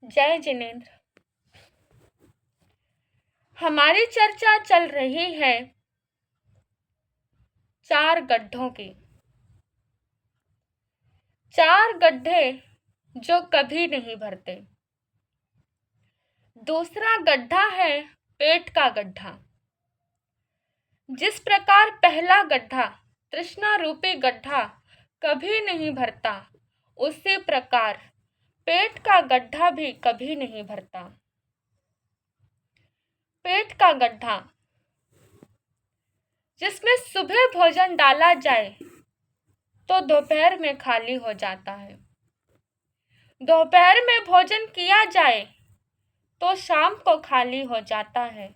जय जिनेंद्र। हमारी चर्चा चल रही है 4 गड्ढों की। 4 गड्ढे जो कभी नहीं भरते। दूसरा गड्ढा है पेट का गड्ढा। जिस प्रकार पहला गड्ढा तृष्णा रूपी गड्ढा कभी नहीं भरता, उसी प्रकार पेट का गड्ढा भी कभी नहीं भरता। पेट का गड्ढा जिसमें सुबह भोजन डाला जाए तो दोपहर में खाली हो जाता है। दोपहर में भोजन किया जाए तो शाम को खाली हो जाता है,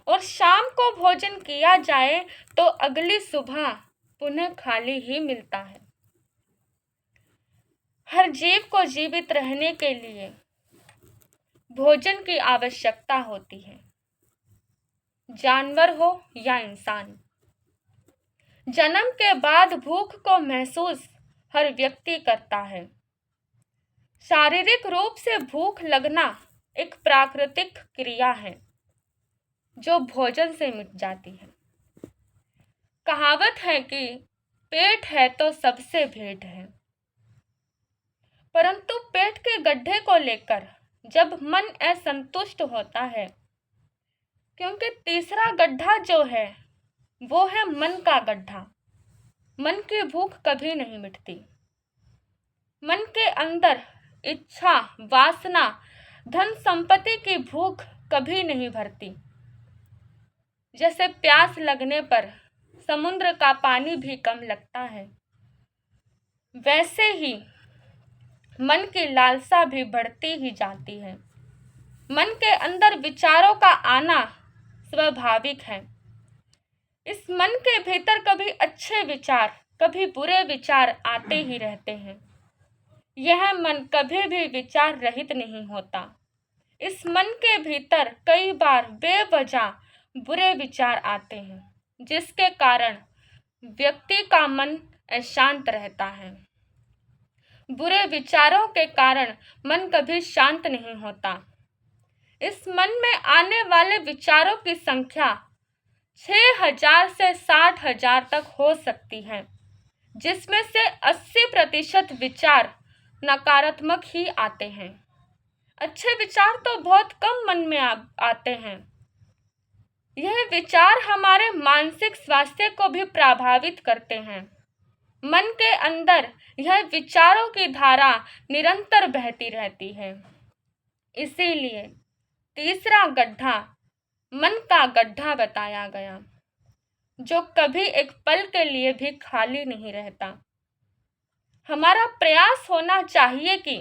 और शाम को भोजन किया जाए तो अगली सुबह पुनः खाली ही मिलता है। हर जीव को जीवित रहने के लिए भोजन की आवश्यकता होती है, जानवर हो या इंसान। जन्म के बाद भूख को महसूस हर व्यक्ति करता है। शारीरिक रूप से भूख लगना एक प्राकृतिक क्रिया है जो भोजन से मिट जाती है। कहावत है कि पेट है तो सबसे भेंट है, परंतु पेट के गड्ढे को लेकर जब मन असंतुष्ट होता है, क्योंकि तीसरा गड्ढा जो है वो है मन का गड्ढा। मन की भूख कभी नहीं मिटती। मन के अंदर इच्छा, वासना, धन संपत्ति की भूख कभी नहीं भरती। जैसे प्यास लगने पर समुद्र का पानी भी कम लगता है, वैसे ही मन की लालसा भी बढ़ती ही जाती है। मन के अंदर विचारों का आना स्वाभाविक है। इस मन के भीतर कभी अच्छे विचार, कभी बुरे विचार आते ही रहते हैं। यह मन कभी भी विचार रहित नहीं होता। इस मन के भीतर कई बार बेवजह बुरे विचार आते हैं, जिसके कारण व्यक्ति का मन अशांत रहता है। बुरे विचारों के कारण मन कभी शांत नहीं होता। इस मन में आने वाले विचारों की संख्या 6,000 से 60,000 तक हो सकती है, जिसमें से 80% विचार नकारात्मक ही आते हैं। अच्छे विचार तो बहुत कम मन में आते हैं। यह विचार हमारे मानसिक स्वास्थ्य को भी प्रभावित करते हैं। मन के अंदर यह विचारों की धारा निरंतर बहती रहती है। इसीलिए तीसरा गड्ढा मन का गड्ढा बताया गया, जो कभी एक पल के लिए भी खाली नहीं रहता। हमारा प्रयास होना चाहिए कि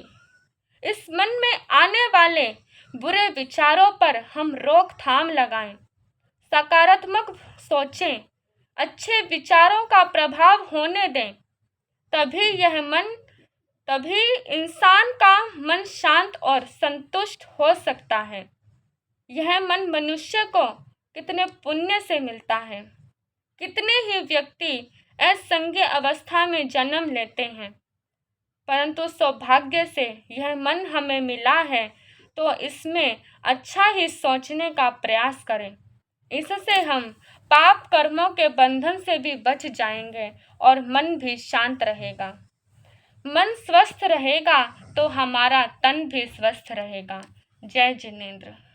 इस मन में आने वाले बुरे विचारों पर हम रोकथाम लगाएं, सकारात्मक सोचें, अच्छे विचारों का प्रभाव होने दें। तभी इंसान का मन शांत और संतुष्ट हो सकता है। यह मन मनुष्य को कितने पुण्य से मिलता है। कितने ही व्यक्ति असंज्ञ अवस्था में जन्म लेते हैं, परंतु सौभाग्य से यह मन हमें मिला है, तो इसमें अच्छा ही सोचने का प्रयास करें। इससे हम पाप कर्मों के बंधन से भी बच जाएंगे और मन भी शांत रहेगा। मन स्वस्थ रहेगा तो हमारा तन भी स्वस्थ रहेगा। जय जिनेंद्र।